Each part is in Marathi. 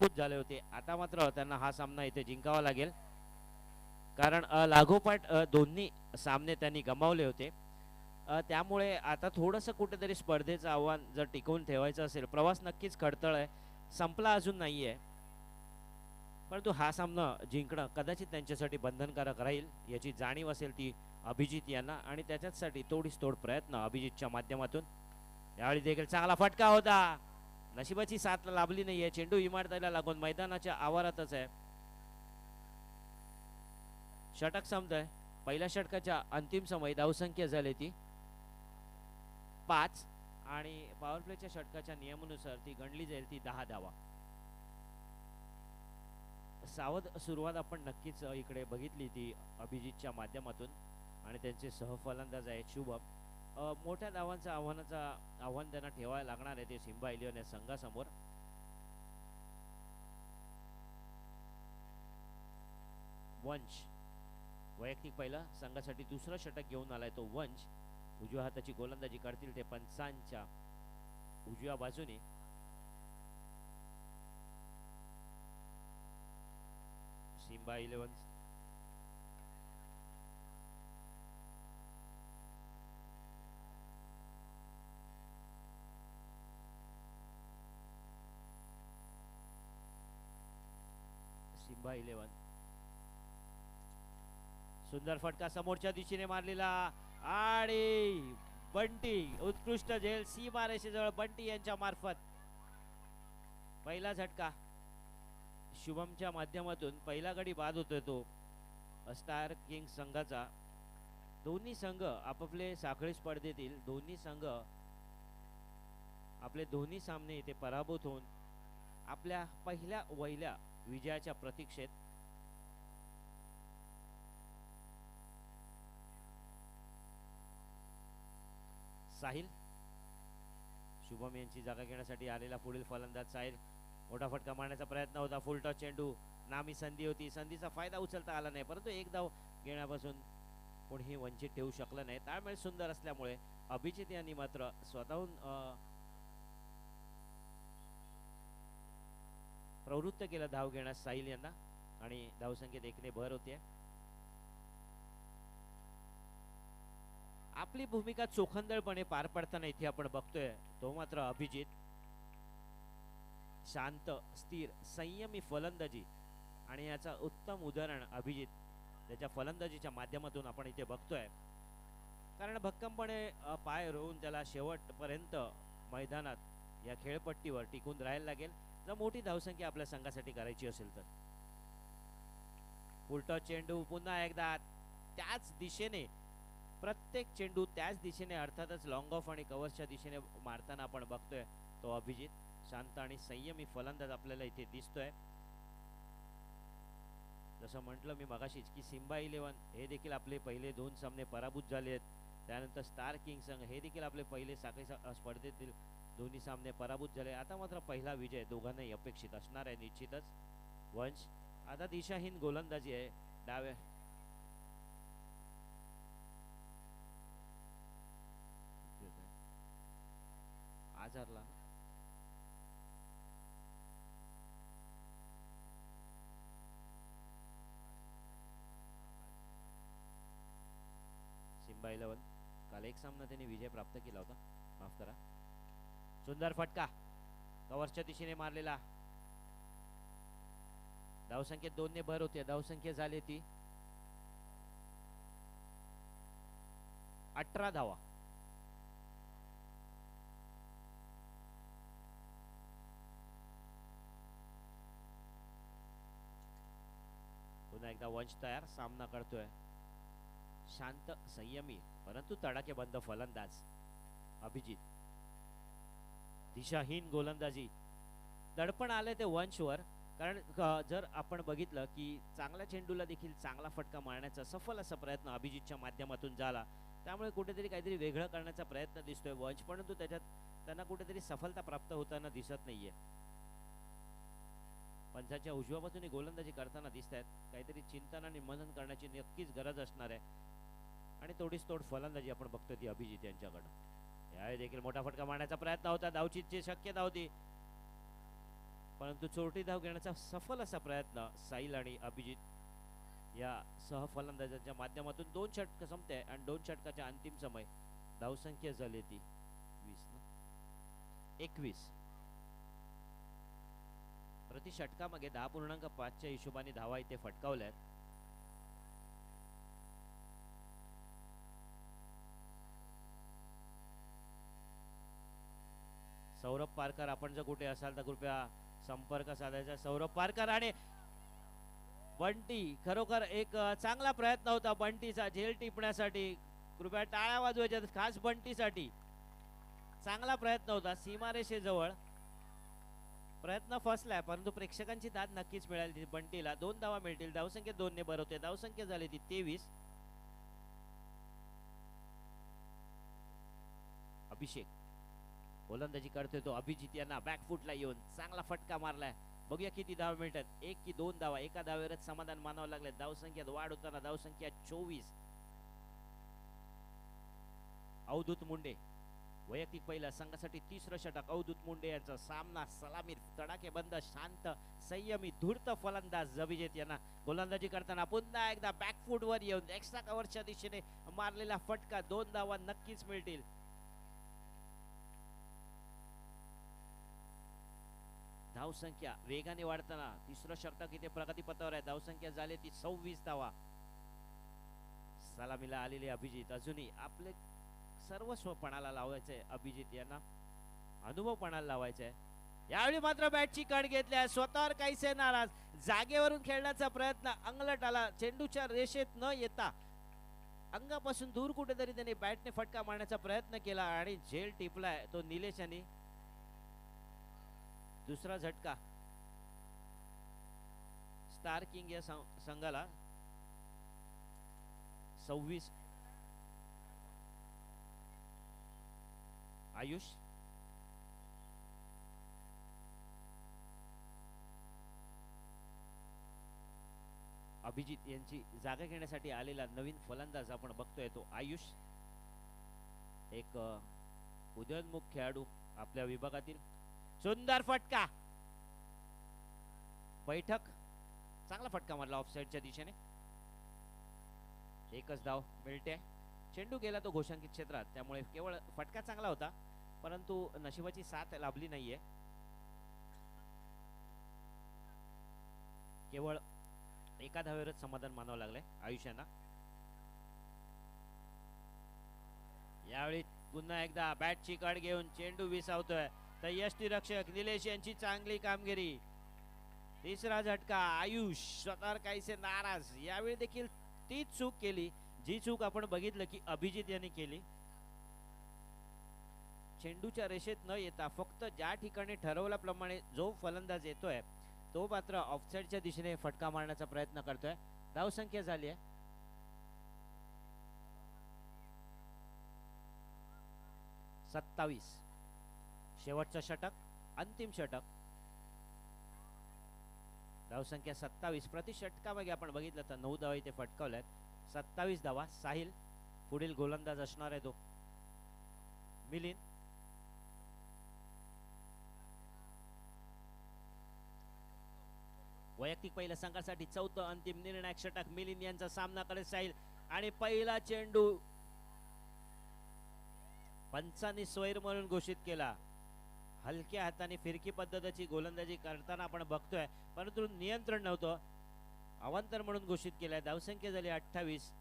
पराभूत झाले होते. आता मात्र त्यांना हा सामना इथे जिंकावा लागेल, कारण लागोपाठ दोन्ही सामने त्यांनी गमावले होते. त्यामुळे आता थोडंसं कुठेतरी स्पर्धेचं आव्हान जर टिकवून ठेवायचं असेल, प्रवास नक्कीच खडतळ आहे, संपला अजून नाही आहे, परंतु हा सामना जिंकणं कदाचित त्यांच्यासाठी बंधनकारक राहील याची जाणीव असेल ती अभिजित यांना, आणि त्याच्यासाठी तोडीस तोड प्रयत्न अभिजितच्या माध्यमातून. यावेळी देखील चांगला फटका होता, नशिबाची साथ लाभली नाहीये. चेंडू इमारतीला लागून मैदानाच्या आवारातच आहे. षटक संपतंय. पहिल्या षटकाच्या अंतिम समय धावसंख्या झाली ती 5 आणि पॉवर प्लेच्या षटकाच्या नियमानुसार ती गणली जाईल ती 10 धावा. सावध सुरुवात आपण नक्कीच इकडे बघितली ती अभिजितच्या माध्यमातून, आणि त्यांचे सहफलंदाज आहेत शुभम. मोठ्या धावांचा आव्हान त्यांना ठेवायला लागणार आहे ते सिम्बा इलेव्हन या संघासमोर. वंश वैयक्तिक पहिला, संघासाठी दुसरं षटक घेऊन आलाय तो वंश. उजव्या हाताची गोलंदाजी करतील ते पंचांच्या उजव्या बाजूने. Simba eleven Simba eleven. सुंदर फटका समोरच्या दिशेने मारलेला, आणि बंटी उत्कृष्ट झेल सीमारेषेजवळ बंटी यांच्या मार्फत पहिला झटका शुभमच्या माध्यमातून. पहिला गडी बाद होतोय तो स्टार किंग संघाचा. दोन्ही संघ आपापले साखळी स्पर्धेतील दोन्ही संघ आपले दोन्ही सामने इथे पराभूत होऊन आपल्या पहिल्या वहिल्या विजयाच्या प्रतीक्षेत. साहिल शुभम यांची जागा घेण्यासाठी आलेला पुढील फलंदाज साहिल. मोठा फटका मारण्याचा प्रयत्न होता, फुल टॉस चेंडू, नामी संधी होती, संधीचा फायदा उचलता आला नाही, परंतु एक धाव घेण्यापासून कोणीही वंचित ठेवू शकलं नाही. ताळमेळ सुंदर असल्यामुळे अभिजित यांनी मात्र स्वतःहून प्रवृत्त केलं धाव घेण्यास साहिल यांना, आणि धावसंख्येत एकने भर होते. आपली भूमिका चोखंदळपणे पार पडताना इथे आपण बघतोय तो मात्र अभिजित. शांत, स्थिर, संयमी फलंदाजी, आणि याचा उत्तम उदाहरण अभिजित त्याच्या फलंदाजीच्या माध्यमातून आपण इथे बघतोय. कारण भक्कमपणे पाय रोवून त्याला शेवटपर्यंत मैदानात या खेळपट्टीवर टिकून राहायला लागेल जर मोठी धावसंख्या आपल्या संघासाठी करायची असेल तर. उलटा चेंडू पुन्हा एकदा त्याच दिशेने, प्रत्येक चेंडू त्याच दिशेने, अर्थातच लॉंग ऑफ आणि कव्हरच्या दिशेने मारताना आपण बघतोय तो अभिजित. शांत आणि संयमी फलंदाज आपल्याला इथे दिसतोय. जसं म्हटलं मी मगाशीच की सिम्बा इलेव्हन हे देखील आपले पहिले 2 सामने पराभूत झाले आहेत. त्यानंतर स्टार किंग संघ हे देखील आपले पहिले साखळी स्पर्धेतील दोन्ही सामने पराभूत झाले. आता मात्र पहिला विजय दोघांनाही अपेक्षित असणार आहे निश्चितच. वंश आता दिशाहीन गोलंदाजी आहे डाव्या आजारला. सिम्बा इलेव्हन काल एक सामना त्यांनी विजय प्राप्त केला होता, माफ करा. सुंदर फटका कव्हरच्या दिशेने मारलेला, धावसंख्येत 2 ने भर होते. धावसंख्या झाली ती 18 धावा. पुन्हा एकदा वंश तयार, सामना करतोय शांत, संयमी परंतु तडाखेबंद फलंदाज अभिजित. दिशाहीन गोलंदाजी, दडपण आले ते वंशवर, कारण जर आपण बघितलं की चांगल्या चेंडूला देखील चांगला फटका मारण्याचा सफल असा प्रयत्न अभिजितच्या माध्यमातून झाला. त्यामुळे कुठेतरी काहीतरी वेगळं करण्याचा प्रयत्न दिसतोय वंश, परंतु त्याच्यात त्यांना कुठेतरी सफलता प्राप्त होताना दिसत नाहीये. पंचाच्या उजव्या बाजूने गोलंदाजी करताना दिसत आहेत. काहीतरी चिंतन आणि मनन करण्याची नक्कीच गरज असणार आहे, आणि तोडीस तोड फलंदाजी आपण बघतोय ती अभिजित यांच्याकडून. यावेळी देखील मोठा फटका मारण्याचा प्रयत्न होता, धावचीतची शक्यता होती. परंतु चोरटी धाव घेण्याचा सफल असा प्रयत्न साहिल आणि अभिजित या सहफलंदाजांच्या माध्यमातून 2 षटक संपते आणि 2 षटकाच्या अंतिम समय धावसंख्या झाली ती 21. प्रति षटकामागे 10.5 च्या हिशोबाने धावा इथे फटकावल्यात. सौरभ पारकर, आपण जर कुठे असाल तर कृपया संपर्क साधायचा. सौरभ पारकर आणि बंटी, खरोखर एक चांगला प्रयत्न होता बंटीचा झेल टिपण्यासाठी. कृपया टाळ्या वाजवायच्या खास बंटीसाठी. चांगला प्रयत्न होता सीमारेषेजवळ. प्रयत्न फसलाय परंतु प्रेक्षकांची दाद नक्कीच मिळाली बंटीला. 2 धावा मिळतील. धावसंख्या 2 ने भरवते. धावसंख्या झाली ती 23. अभिषेक गोलंदाजी करतोय तो. अभिजित यांना बॅकफुटला येऊन चांगला फटका मारलाय. बघूया किती धावा मिळतात. 1 की 2 धावा. एका धावेवरच समाधान मानावं लागले. धावसंख्यात वाढ होताना धावसंख्या 24. अवधूत मुंडे वैयक्तिक पहिला संघासाठी 3रं षटक. अवधूत मुंडे यांचा सामना सलामी तडाखेबंद शांत संयमी धूर्त फलंदाज अभिजित यांना गोलंदाजी करताना पुन्हा एकदा बॅकफुट वर येऊन एक्स्ट्रा कव्हरच्या दिशेने मारलेला फटका. 2 धावा नक्कीच मिळतील. धावसंख्या वेगाने वाढताना 3रं षटक इथे प्रगतीपथावर आहे. धावसंख्या झाली ती 26 धावा. सलामीला आलेले अभिजित अजूनही आपले सर्वस्व पणाला लावायचंय. अभिजित यांना अनुभव पणाला लावायचाय. यावेळी मात्र बॅटची कड घेतल्या. स्वतःवर काहीसे नाराज. जागेवरून खेळण्याचा प्रयत्न अंगलट आला. चेंडूच्या रेषेत न येता अंगापासून दूर कुठेतरी त्याने बॅटने फटका मारण्याचा प्रयत्न केला आणि झेल टिपलाय तो निलेश यांनी. दुसरा झटका स्टार किंग या संघाला. 26. आयुष अभिजित यांची जागा घेण्यासाठी आलेला नवीन फलंदाज आपण बघतोय तो आयुष. एक उदयोन्मुख खेळाडू आपल्या विभागातील. सुंदर फटका. बैठक चांगला फटका मारला ऑफसाइडच्या दिशेने. 1च धाव मिळते. चेंडू गेला तो घोषांकित क्षेत्रात त्यामुळे केवळ फटका चांगला होता परंतु नशिबाची साथ लाभली नाहीये. केवळ एका धावेवरच समाधान मानावं लागलंय आयुष्यांना. यावेळी पुन्हा एकदा बॅटची कड घेऊन चेंडू विसावतोय तर यष्टीरक्षक निलेश यांची चांगली कामगिरी. 3रा झटका. आयुष स्वतःवर काहीसे नाराज. यावेळी देखील तीच चूक केली जी चूक आपण बघितलं की अभिजित यांनी केली. चेंडूच्या रेषेत न येता फक्त ज्या ठिकाणी ठरवल्याप्रमाणे जो फलंदाज येतोय तो मात्र ऑफसाइडच्या दिशेने फटका मारण्याचा प्रयत्न करतोय. धावसंख्या झाली आहे 27. शेवटचं षटक अंतिम षटक. धावसंख्या 27. प्रति षटकामागे आपण बघितलं तर 9 धावा इथे फटकावल्यात. 27 धावा. साहिल पुढील गोलंदाज असणार आहे तो मिलिंद. वैयक्तिक पहिल्या संघासाठी 4थं अंतिम निर्णायक षटक. मिलिंद यांचा सामना करत साहिल आणि पहिला चेंडू पंचांनी स्वैर म्हणून घोषित केला. हलक्या हाताने फिरकी पद्धतीची गोलंदाजी करताना आपण बघतोय परंतु नियंत्रण नव्हतं. अवांतर म्हणून घोषित केलाय. धावसंख्या झाली 28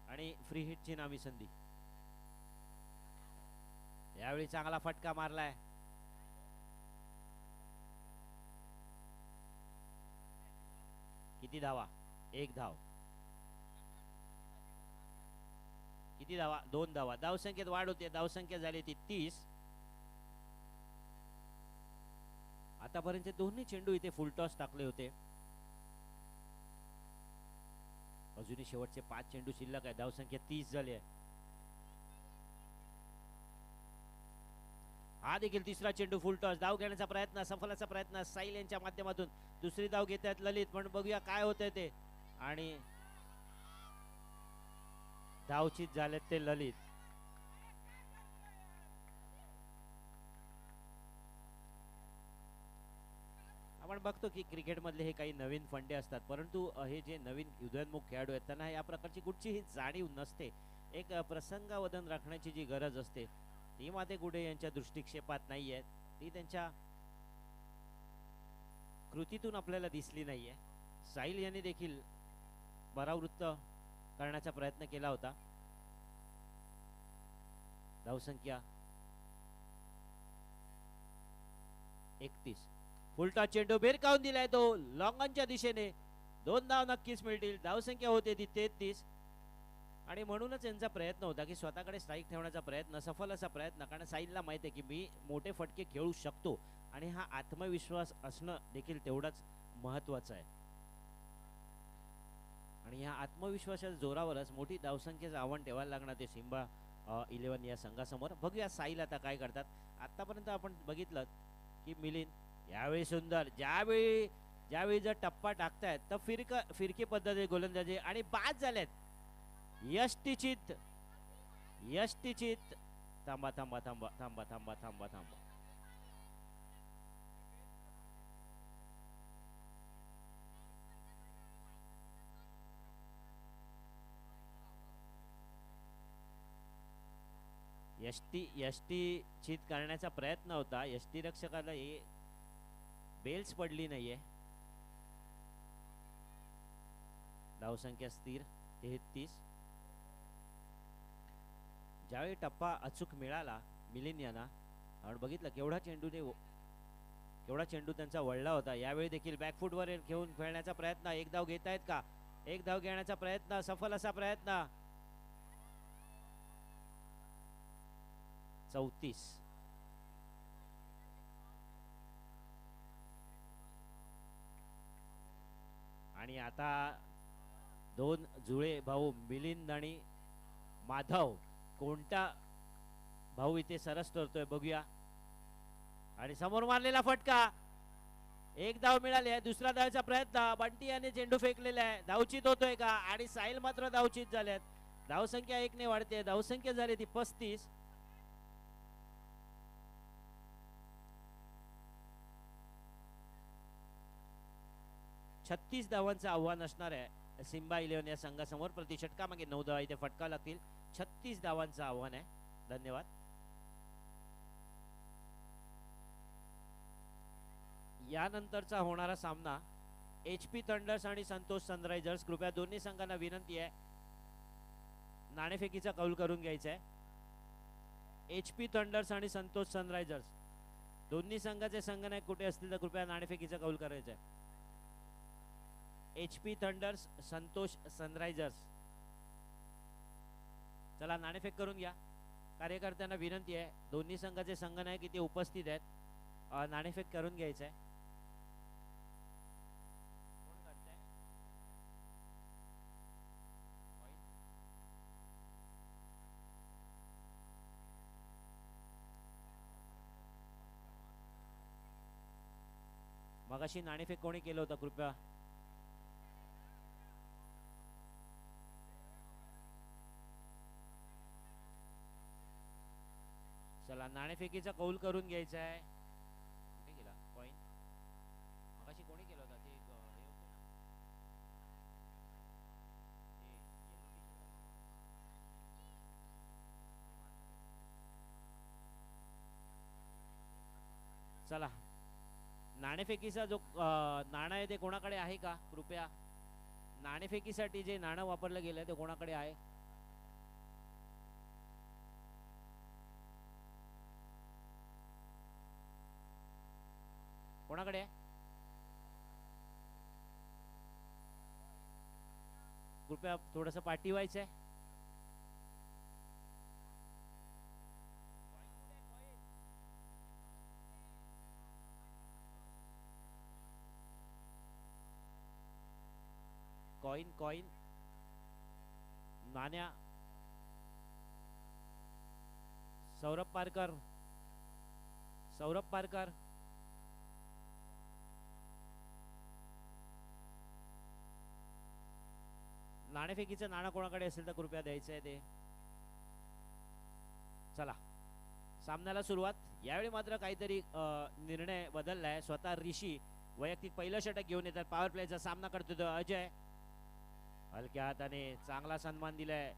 आणि फ्री हिटची नामी संधी. यावेळी चांगला फटका मारलाय. किती धावा? 1 धाव. किती धावा? 2 धावा. धावसंख्येत वाढ होते. धावसंख्या झाली ती 30. आतापर्यंत दोन्ही चेंडू इथे फुलटॉस टाकले होते. अजूनही शेवटचे 5 चेंडू शिल्लक आहे. धावसंख्या 30 झाली आहे. हा देखील 3रा चेंडू फुलटॉस. धाव घेण्याचा प्रयत्न, सफलाचा प्रयत्न साहिल यांच्या माध्यमातून. दुसरी धाव घेत आहेत ललित. पण बघूया काय होतंय ते. आणि धावचीत झालेत ते ललित. आपण बघतो की क्रिकेटमधले हे काही नवीन फंडे असतात, परंतु हे जे नवीन उदयोन्मुख खेळाडू आहेत त्यांना या प्रकारची कुठचीही जाणीव नसते. एक प्रसंगावधान राखण्याची जी गरज असते ती माते गुडे यांच्या दृष्टिक्षेपात नाही आहे, ती त्यांच्या कृतीतून आपल्याला दिसली नाहीये. साहिल यांनी देखील परावृत्त करण्याचा प्रयत्न केला होता. धावसंख्या 31. फुलटा चेंडू भिरकावून दिलाय तो लॉंगॉनच्या दिशेने. 2 धाव नक्कीच मिळतील. धावसंख्या होते ती 33 आणि म्हणूनच यांचा प्रयत्न होता की स्वतःकडे स्ट्राईक ठेवण्याचा प्रयत्न, सफल असा प्रयत्न. कारण साहिलला माहिती आहे की मी मोठे फटके खेळू शकतो आणि हा आत्मविश्वास असणं देखील तेवढाच महत्वाचं आहे. आणि या आत्मविश्वासाच्या जोरावरच मोठी धावसंख्येचं आव्हान ठेवायला लागणार ते सिम्बा 11 या संघासमोर. बघूया साहिल आता काय करतात. आतापर्यंत आपण बघितलं की मिलिंद यावेळी सुंदर, ज्यावेळी जर टप्पा टाकतायत तर फिरकी पद्धती गोलंदाजी आणि बाद झालेत. यष्टीचित थांबा थांबा थांबा थांबा थांबा थांबा थांबा. यष्टी चित करण्याचा प्रयत्न होता. यष्टी रक्षकाला हे बेल्स पडली नाहीये. धावसंख्या स्थिर 33. ज्यावेळी टप्पा अचूक मिळाला मिलिंद यांना, आपण बघितलं केवढा चेंडू त्यांचा वळला होता. यावेळी देखील बॅकफुटवर घेऊन खेळण्याचा प्रयत्न. एक धाव घेत आहेत का? एक धाव घेण्याचा प्रयत्न, सफल असा प्रयत्न. 34. आणि आता 2 जुळे भाऊ मिलिंद आणि माधव, कोणता भाऊ इथे सरस करतोय बघूया. आणि समोर मारलेला फटका. एक धाव मिळाली आहे. दुसरा धावचा प्रयत्न. बंटी याने चेंडू फेकलेला आहे. धावचित होतोय का? आणि साहिल मात्र धावचित झाल्यात. धावसंख्या 1 ने वाढते. धावसंख्या झाली ती 35. छत्तीस धावांचं आव्हान असणार आहे सिम्बा 11 या संघासमोर. प्रति षटका मागे 9 धावा इथे फटका लागतील. 36 धावांचं आव्हान आहे. धन्यवाद. यानंतरचा होणारा सामना HP थंडर्स आणि संतोष सनरायझर्स. कृपया दोन्ही संघांना विनंती आहे नाणेफेकीचा कौल करून घ्यायचा आहे. HP थंडर्स आणि संतोष सनरायझर्स दोन्ही संघाचे संघनायक कुठे असतील तर कृपया नाणेफेकीचा कौल करायचा आहे. HP thunder's, Santosh Sunrisers. चला नाणेफेक करून घ्या. कार्यकर्त्यांना विनंती आहे, दोन्ही संघाचे संघनायक इथे उपस्थित आहेत, नाणेफेक करून घ्यायचं आहे. मगाशी नाणेफेक कोणी केलं होतं कृपया? चला नाणेफेकीचा कौल करून घ्यायचा आहे. कुठे गेला कॉइन? मगाशी कोणी केलं होतं ते? चला नाणेफेकीचा जो नाणं आहे ते कोणाकडे आहे का? कृपया नाणेफेकीसाठी जे नाणं वापरलं गेलं ते कोणाकडे आहे? कोणाकडे आहे? कृपया थोडंसं पाठवायचं आहे. कॉइन कॉइन नाण्या. सौरभ पारकर, सौरभ पारकर. नाणेफेकीचं नाणं कोणाकडे असेल तर कृपया द्यायचं आहे ते. चला सामन्याला सुरुवात. यावेळी मात्र काहीतरी निर्णय बदललाय. स्वतः ऋषी वैयक्तिक पहिलं षटक घेऊन येतात. पॉवर प्लेचा सामना करतो तो अजय. हलक्या हाताने चांगला सन्मान दिलाय.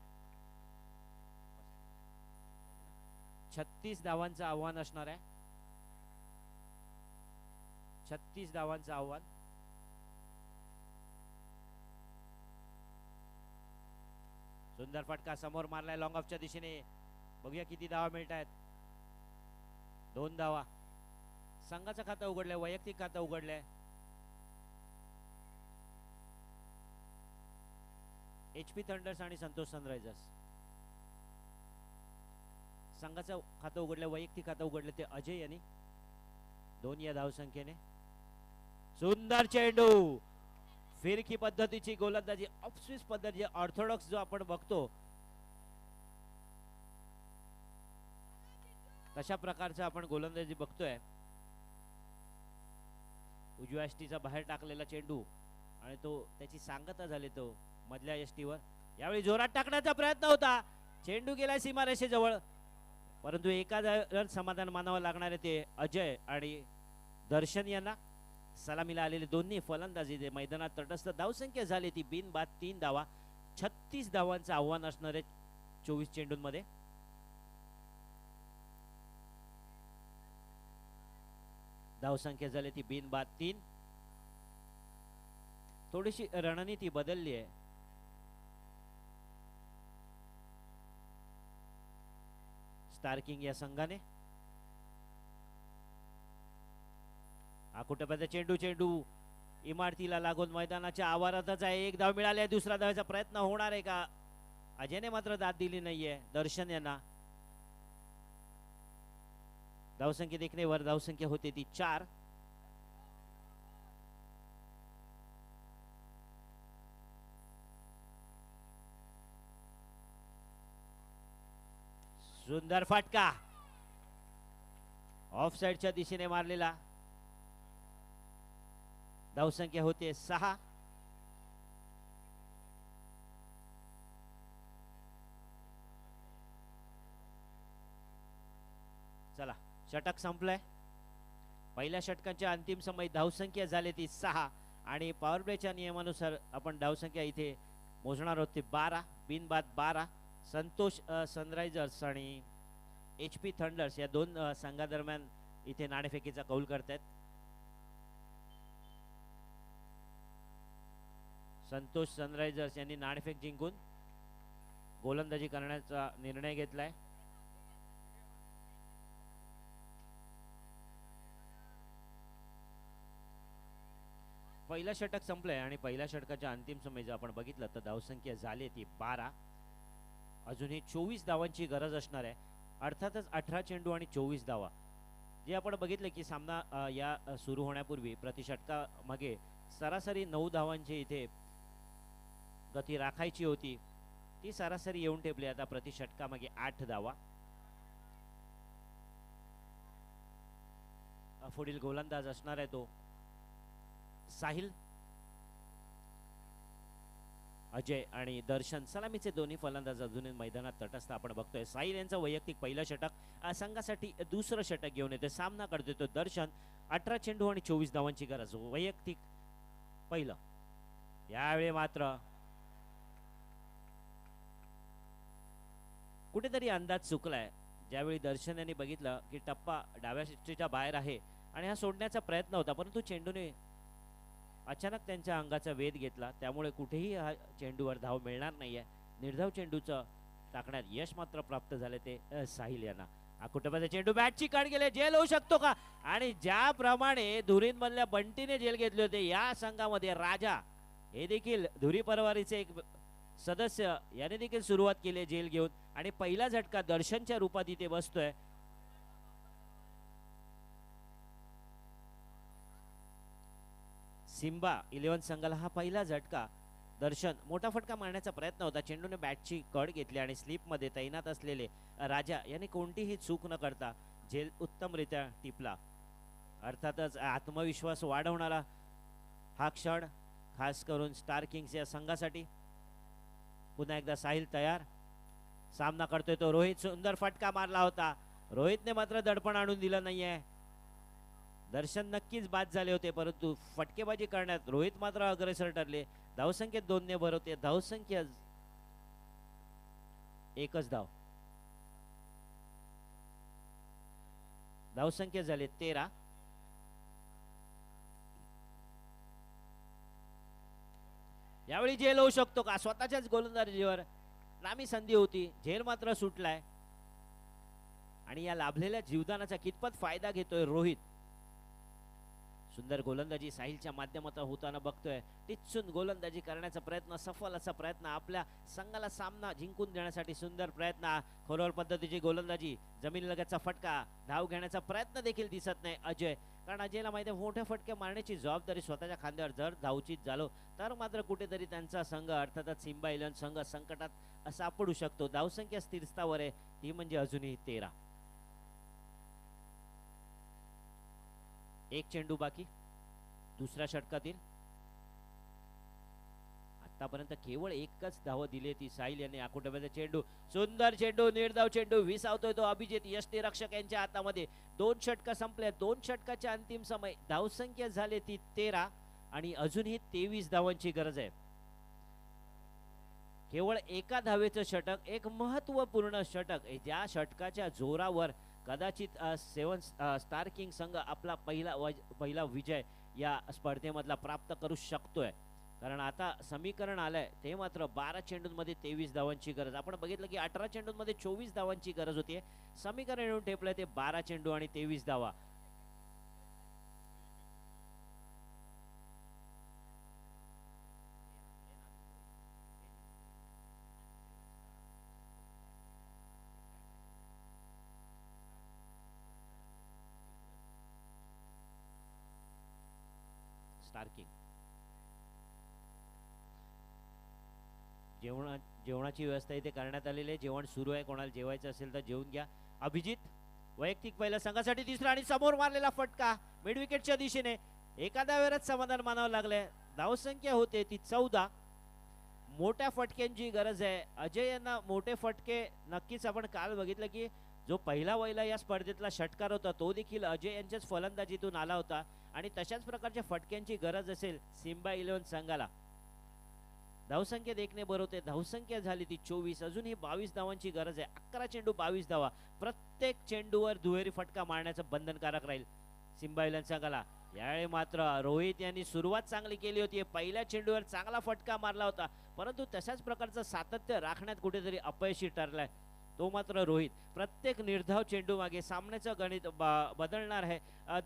36 धावांचं आव्हान असणार आहे. 36 धावांचं आव्हान. सुंदर फटका समोर मारलाय लॉंग ऑफच्या दिशेने. बघूया किती धावा मिळत आहेत. 2 धावा. संघाचं खातं उघडलंय, वैयक्तिक खातं उघडलंय. HP थंडर्स आणि संतोष सनरायझर्स. संघाचं खातं उघडलं, वैयक्तिक खातं उघडलं ते अजय यांनी. 2 या धावसंख्येने. सुंदर चेंडू. फिरकी पद्धतीची गोलंदाजी, ऑफ स्विच पद्धती, ऑर्थोडॉक्स जो आपण बघतो तशा प्रकारचं आपण गोलंदाजी बघतोय. उजव्या यष्टीचा बाहेर टाकलेला चेंडू आणि तो त्याची सांगता झाली तो मधल्या यष्टीवर. यावेळी जोरात टाकण्याचा प्रयत्न होता. चेंडू गेला सीमारेषेजवळ, परंतु एका रन समाधान मानावं लागणार आहे ते अजय आणि दर्शन यांना. सलामीला आलेले दोन्ही फलंदाजी मैदानात तटस्थ. धावसंख्या झाली ती बिनबाद 3 धावा. 36 धावांचं आव्हान असणार आहे 24 चेंडूंमध्ये. धावसंख्या झाली ती बिनबाद 3. थोडीशी रणनीती बदलली आहे. स्टार किंग या संघाने. चेंडू चेंडू इमारतीला लागून मैदानाच्या आवारातच आहे. 1 धाव मिळाली आहे. दुसरा धावाचा प्रयत्न होणार आहे का? अजयने मात्र दाद दिली नाहीये दर्शन यांना. धावसंख्या देखणेवर धावसंख्या होते ती 4. सुंदर फटका ऑफ साइडच्या दिशेने मारलेला. धावसंख्या होते 6. चला षटक संपलंय. पहिल्या षटकांच्या अंतिम समय धावसंख्या झाली ती 6 आणि पॉवर प्लेच्या नियमानुसार आपण धावसंख्या इथे मोजणार होती 12. बिनबाद 12. संतोष सनरायझर्स आणि HP थंडर्स या 2 संघादरम्यान इथे नाणेफेकीचा कौल करतायत. संतोष सनरायझर्स यांनी नाणेफेक जिंकून गोलंदाजी करण्याचा निर्णय घेतलाय. पहिलं षटक संपलंय आणि पहिल्या षटकाच्या अंतिम समय जर आपण बघितलं तर धावसंख्या झाली ती 12. अजूनही 24 धावांची गरज असणार आहे. अर्थातच 18 चेंडू आणि 24 धावा. जे आपण बघितलं की सामना या सुरू होण्यापूर्वी प्रति षटका मागे सरासरी 9 धावांची इथे गती राखायची होती. ती सरासरी येऊन ठेपली आता प्रति षटका मागे 8 धावा. पुढील गोलंदाज असणार आहे तो साहिल. अजय आणि दर्शन सलामीचे दोन्ही फलंदाज अजूनही मैदानात तटस्थ आपण बघतोय. साहिल यांचं वैयक्तिक पहिलं षटक. संघासाठी दुसरं षटक घेऊन येते. सामना करतोय तो दर्शन. 18 चेंडू आणि 24 धावांची गरज. वैयक्तिक पहिलं. यावेळी मात्र कुठेतरी अंदाज चुकलाय. ज्यावेळी दर्शन यांनी बघितलं की टप्पा डाव्या षटकाच्या बाहेर आहे आणि हा सोडण्याचा प्रयत्न होता, परंतु चेंडूने अचानक त्यांच्या अंगाचा वेध घेतला. त्यामुळे कुठेही हा चेंडूवर धाव मिळणार नाहीये. निर्धाव चेंडूचं टाकण्यात यश मात्र प्राप्त झाले ते साहिल यांना. कुटुंबाचा चेंडू बॅटची कड गेले. जेल होऊ शकतो का? आणि ज्याप्रमाणे धुरीन मधल्या बंटीने जेल घेतले होते या संघामध्ये राजा हे देखील धुरी परवारीचे एक सदस्य याने देखील सुरुवात केली जेल घेऊन आणि पहिला झटका दर्शनच्या रूपात इथे बसतोय. सिम्बा 11 संघाला हा पहिला झटका. दर्शन मोठा फटका मारण्याचा प्रयत्न होता. चेंडूने बॅटची कड घेतली आणि स्लिप मध्ये तैनात असलेले राजा यांनी कोणतीही चूक न करता झेल उत्तमरित्या टिपला. अर्थातच आत्मविश्वास वाढवणारा हा क्षण खास करून स्टार किंग्स या संघासाठी. पुन्हा एकदा साहिल तयार. सामना करतोय तो रोहित. सुंदर फटका मारला होता. रोहितने मात्र दडपण आणून दिलं नाहीये. दर्शन नक्कीच बाद झाले होते, परंतु फटकेबाजी करण्यात रोहित मात्र अग्रेसर ठरले. धावसंख्येत 2 ने भर होते. धावसंख्या एकच धाव. धावसंख्या झाले 13. यावेळी झेल होऊ शकतो का? स्वतःच्याच गोलंदाजीवर नामी संधी होती, झेल मात्र सुटलाय. आणि या लाभलेल्या जीवदानाचा कितपत फायदा घेतोय रोहित. सुंदर गोलंदाजी साहिलच्या माध्यमातून होताना बघतोय. टिचून गोलंदाजी करण्याचा प्रयत्न, सफल असा प्रयत्न, आपल्या संघाला सामना जिंकून देण्यासाठी सुंदर प्रयत्न. खोलवर पद्धतीची गोलंदाजी, जमिनीलगतचा फटका, धाव घेण्याचा प्रयत्न देखील दिसत नाही अजय. कारण अजयला माहिती आहे मोठे फटके मारण्याची जबाबदारी स्वतःच्या खांद्यावर. जर धावचीत झालो तर मात्र कुठेतरी त्यांचा संघ, अर्थातच सिम्बा इलेव्हन संघ संकटात सापडू शकतो. धावसंख्या स्थिरस्थावर आहे, ती म्हणजे अजूनही 13. एक चेंडू बाकी दुसऱ्या षटकातील. आतापर्यंत केवळ एकच धाव दिली ती साहिल यांनी. आकुटब्याचा चेंडू, सुंदर चेंडू, निर्धाव चेंडू, विसावतोय तो अभिजित. यष्टीरक्षक यांच्या हातामध्ये. 2 षटक संपले. 2 षटकाच्या अंतिम समय. धावसंख्या झाली ती 13 आणि अजूनही 23 धावांची गरज आहे. केवळ एका धावेचं षटक, एक महत्वपूर्ण षटक. ज्या षटकाच्या जोरावर कदाचित 7 स्टार किंग संघ आपला पहिला विजय या स्पर्धेमधला प्राप्त करू शकतोय. कारण आता समीकरण आलंय ते मात्र 12 चेंडूंमध्ये 23 धावांची गरज. आपण बघितलं की 18 चेंडूंमध्ये 24 धावांची गरज होती. समीकरण येऊन ठेपलंय ते 12 चेंडू आणि 23 धावा. स्टार किंग जेवणाची व्यवस्था इथे करण्यात आलेली आहे. जेवण सुरू आहे. कोणाला जेवायचं असेल तर जेवून घ्या. अभिजित वैयक्तिक पहिल्या संघासाठी तिसरा आणि समोर मारलेला फटका मिड विकेटच्या दिशेने. एका धावेवरच समाधान मानावं लागलंय. धावसंख्या होते ती 14. मोठ्या फटक्यांची गरज आहे अजय यांना. मोठे फटके नक्कीच. आपण काल बघितलं की जो पहिला या स्पर्धेतला षटकार होता तो देखील अजय यांच्याच फलंदाजीतून आला होता. आणि तशाच प्रकारच्या फटक्यांची गरज असेल सिम्बा इलेव्हन संघाला. धावसंख्येत 1 ने भर होते. धावसंख्या झाली ती 24. अजूनही 22 धावांची गरज आहे. 11 चेंडू 22 धावा. प्रत्येक चेंडूवर दुहेरी फटका मारण्याचं बंधनकारक राहील सिम्बा इलेव्हन संघाला. यावेळी मात्र रोहित यांनी सुरुवात चांगली केली होती. पहिल्या चेंडूवर चांगला फटका मारला होता, परंतु तशाच प्रकारचं सातत्य राखण्यात कुठेतरी अपयशी ठरलाय तो मात्र रोहित. प्रत्येक निर्धाव चेंडू मागे सामन्याचं गणित बदलणार आहे.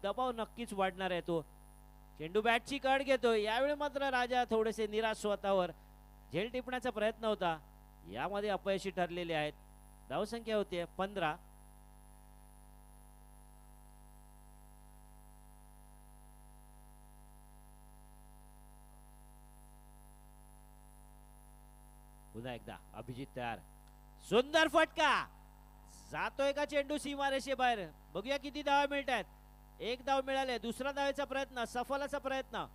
दबाव नक्कीच वाढणार आहे. तो चेंडू बॅटची कड घेतो. यावेळी मात्र राजा थोडेसे निराश स्वतःवर. झेल टिपण्याचा प्रयत्न होता, यामध्ये अपयशी ठरलेले आहेत. धावसंख्या होती 15. पुन्हा एकदा अभिजित तयार. सुंदर फटका. जातोय का चेंडू सीमारेषे बाहेर. बघूया किती धावा मिळतात. 1 धाव मिळाले. दुसरा धावेचा प्रयत्न, सफलाचा प्रयत्न.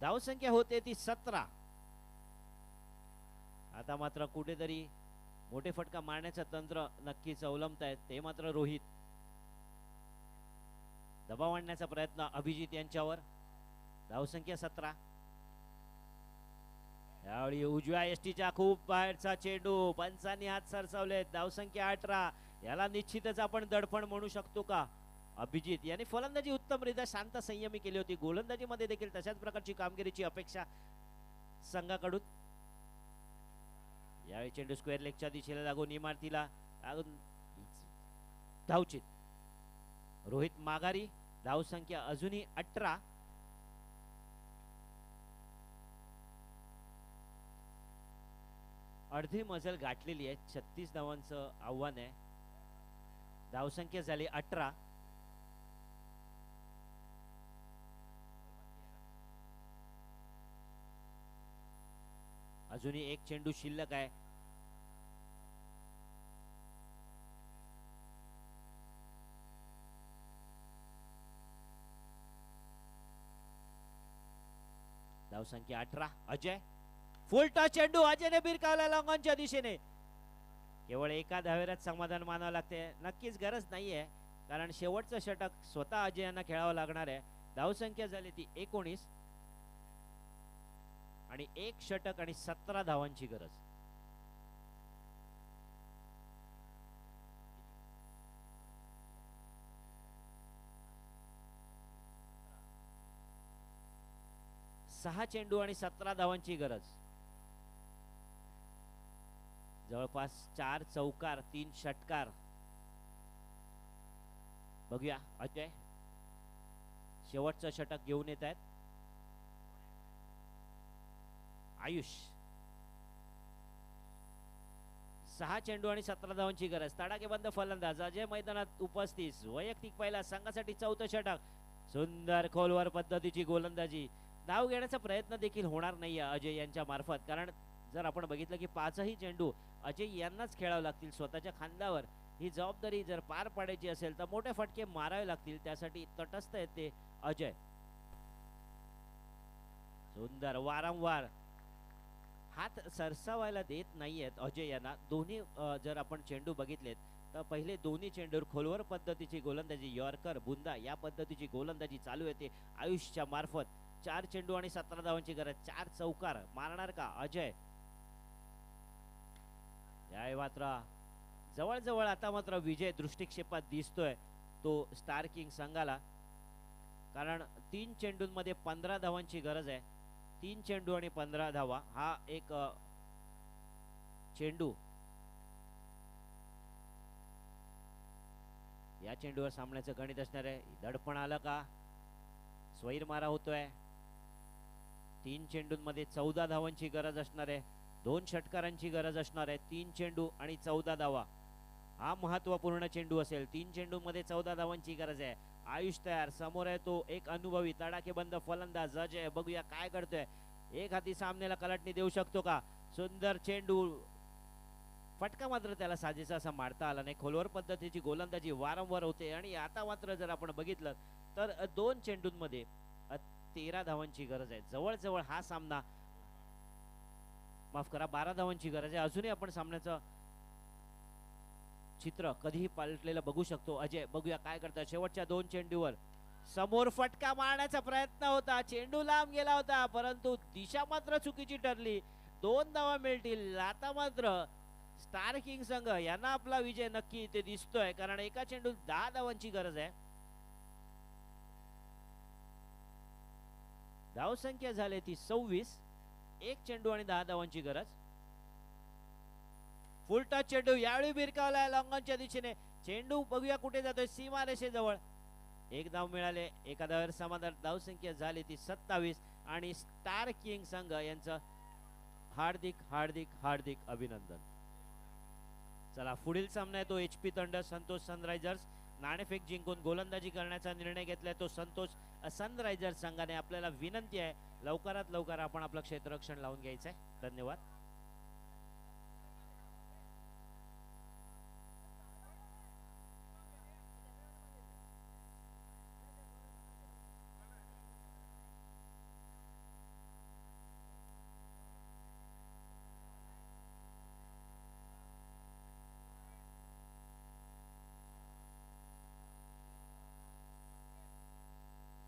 धावसंख्या होते ती 17. आता मात्र कुठेतरी मोठे फटका मारण्याचं तंत्र नक्कीच अवलंबतायत ते मात्र रोहित. दबाव आणण्याचा प्रयत्न अभिजित यांच्यावर. धावसंख्या 17. यावेळी उजव्या यष्टीच्या खूप बाहेरचा चेंडू. पंचांनी हात सरसावले. धावसंख्या 18. याला निश्चितच आपण दडपण म्हणू शकतो का? अभिजित यांनी फलंदाजी उत्तमरित्या शांत संयमी केली होती. गोलंदाजीमध्ये देखील तशाच प्रकारची कामगिरीची अपेक्षा संघाकडून. यावेळी चेंडू स्क्वेअर लेगच्या दिशेला लागून इमारतीला धावचित. रोहित माघारी. धावसंख्या अजूनही 18. अर्धी मजल गाठलेली आहे. 36 धावांचं आव्हान आहे. धावसंख्या झाली 18. अजूनही 1 चेंडू शिल्लक आहे. धावसंख्या 18. अजय फुल टच चेंडू. अजयने भिरकावला लॉंगॉनच्या दिशेने. केवळ एका धावेत समाधान मानावं लागते. नक्कीच गरज नाहीये, कारण शेवटचं षटक स्वतः अजय यांना खेळावं लागणार आहे. धावसंख्या झाली ती 19 आणि 1 षटक आणि 17 धावांची गरज. सहा चेंडू आणि 17 धावांची गरज. जवळपास 4 चौकार 3 षटकार. बघूया अजय शेवटचं षटक घेऊन येत आहेत. आयुष 6 चेंडू आणि 17 धावांची गरज. तडाखेबंद फलंदाज अजय मैदानात उपस्थित. वैयक्तिक पहिला संघासाठी चौथं षटक. सुंदर खोलवर पद्धतीची गोलंदाजी. धाव घेण्याचा प्रयत्न देखील होणार नाही अजय यांच्या मार्फत, कारण जर आपण बघितलं की 5ही चेंडू अजय यांनाच खेळावे लागतील. स्वतःच्या खांद्यावर ही जबाबदारी जर पार पाडायची असेल तर मोठे फटके मारावे लागतील. त्यासाठी तटस्थ आहेत ते अजय. सुंदर वारंवार हात सरसावायला देत नाहीयेत अजय यांना. दोन्ही जर आपण चेंडू बघितलेत तर पहिले दोन्ही चेंडूवर खोलवर पद्धतीची गोलंदाजी, यॉर्कर बुंदा या पद्धतीची गोलंदाजी चालू येते आयुषच्या मार्फत. 4 चेंडू आणि 17 धावांची गरज. 4 चौकार मारणार का अजय? या मात्र जवळजवळ आता मात्र विजय दृष्टिक्षेपात दिसतोय तो स्टार किंग संघाला, कारण 3 चेंडूंमध्ये 15 धावांची गरज आहे. 3 चेंडू आणि 15 धावा हा एक चेंडू या चेंडूवर सामन्याचं गणित असणार आहे. दडपण आलं का? स्वैर मारा होतोय. 3 चेंडूंमध्ये 14 धावांची गरज असणार आहे. 2 षटकारांची गरज असणार आहे. 3 चेंडू आणि 14 धावा हा महत्वपूर्ण चेंडू असेल. 3 चेंडूंमध्ये 14 धावांची गरज आहे. आयुष तयार. समोर आहे तो एक अनुभवी तडाखेबंद फलंदाज अजय. बघूया काय करतोय. एक हाती सामन्याला कलाटणी देऊ शकतो का? सुंदर चेंडू. फटका मात्र त्याला साजेसा असा मारता आला नाही. खोलवर पद्धतीची गोलंदाजी वारंवार होते आणि आता मात्र जर आपण बघितलं तर 2 चेंडूंमध्ये 13 धावांची गरज आहे. जवळजवळ हा सामना, माफ करा, 12 धावांची गरज आहे. अजूनही आपण सामन्याचं चित्र कधीही पालटलेलं बघू शकतो. अजय बघूया काय करतात. शेवटच्या 2 चेंडूवर समोर फटका मारण्याचा प्रयत्न होता. चेंडू लांब गेला होता परंतु दिशा मात्र चुकीची ठरली. 2 धावा मिळतील. आता मात्र स्टार किंग संघ यांना आपला विजय नक्की इथे दिसतोय, कारण एका चेंडूत 10 धावांची गरज आहे. धावसंख्या झाली ती 26. 1 चेंडू आणि 10 धावांची गरज. फुल टच चेंडू यावेळी भिरकावलाय लॉंगॉनच्या दिशेने. चेंडू बघूया कुठे जातोय. सीमारेषेजवळ. 1 धाव मिळाले. एका धावेवर समाधान. धावसंख्या झाली ती 27 आणि स्टार किंग संघ यांचं हार्दिक हार्दिक हार्दिक अभिनंदन. चला पुढील सामना आहे तो HP थंडर संतोष सनरायझर्स. नाणेफेक जिंकून गोलंदाजी करण्याचा निर्णय घेतलाय तो संतोष सनरायझर्स संघाने. आपल्याला विनंती आहे लवकरात लवकर आपण आपलं क्षेत्ररक्षण लावून घ्यायचं आहे. धन्यवाद.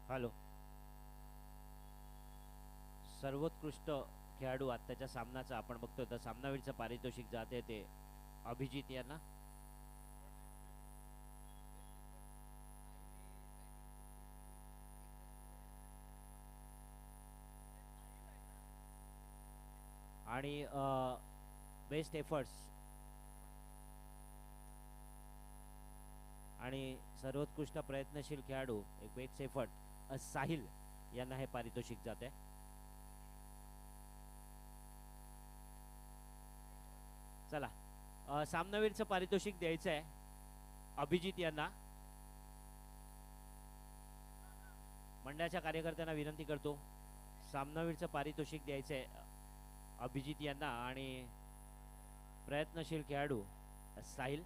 हॅलो. सर्वोत्कृष्ट खेळाडू आत्ताच्या सामन्याचा आपण बघतोय तर सामनावीरचं पारितोषिक जाते ते अभिजित यांना. आणि बेस्ट एफर्ट्स आणि सर्वोत्कृष्ट प्रयत्नशील खेळाडू एक बेस्ट एफर्ट साहिल यांना हे पारितोषिक जाते. चला सामनावीरचं पारितोषिक द्यायचं आहे अभिजित यांना. मंडळाच्या कार्यकर्त्यांना विनंती करतो सामनावीरचं पारितोषिक द्यायचं आहे अभिजित यांना आणि प्रयत्नशील खेळाडू साहिल.